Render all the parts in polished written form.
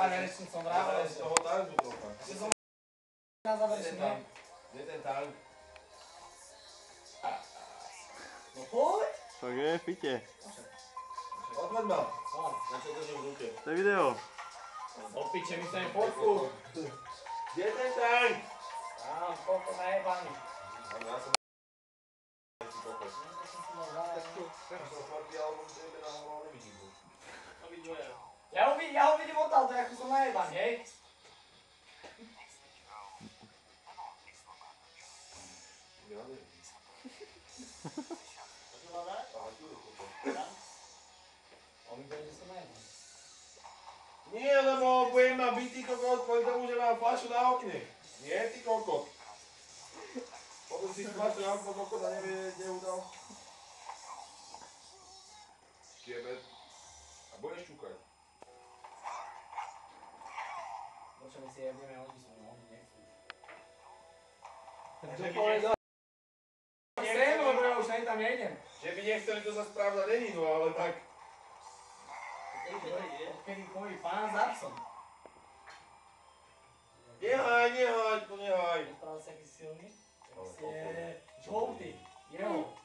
záverečný som vravel. Z toho tanku trocha. Na záverečný. Kde ten tank? No poď. Tak je, pite. Odhoď ma. Na čo držím v ruke? To je video. Do piče, my chceme fotku. Kde je ten tank? Tam, koľko najebaný. Ja som si kokos. Som fotky, ale on tebe na hlavu nevidím. Ja ho vidím odtiaľto, ako som najebaný, hej? Ja neviem. On mi povie, že som najebaný. Nie, lebo budem ma byť, ty kokot, kvôli tomu, že mám fľašu na okne. Nie, ty kokot. Potom si fľašu na okno kokot a nevie, kde ju dal. Štiebet. A budeš čukať. No čo my si jebneme, oni sú, oni nechcú. Že by nechceli, Chcem, lebo ja už ani tam nejdem. že by nechceli, to sa správna není, no ale tak. Odkedy chodí pán Zapson. Nehaj, to nehaj. Nespravil si aký silný? Je žlutý. Jeho.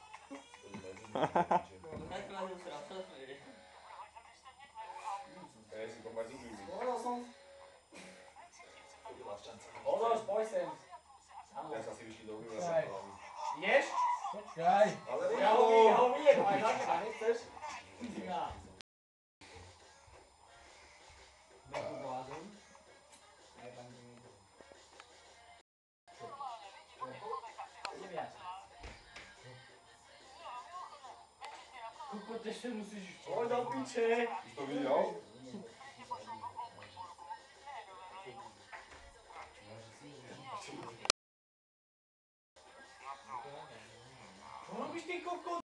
Ja si pomať zuby. Povedal som. Odlož, poj sem. Ja sa si vyšli do hry. Ješ? Počkaj. Ale Ja ho vyjem, aj na teba, nechceš? Ja. Nekú blázon. Aj tam niekto. Čo? Idem ja. Kokot, ešte musíš... Poď do piče. Už to videl? Čo robíš ty kokot?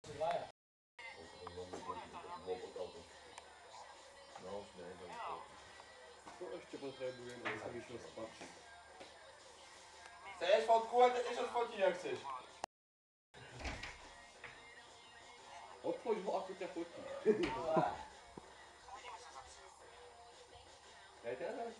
Dvaja. To ešte potrebujem, aby som išiel spať. Chceš fotku, a teď ešte odfotiť, ak chceš. Odpoď ho, ako ťa fotí. Daj teraz.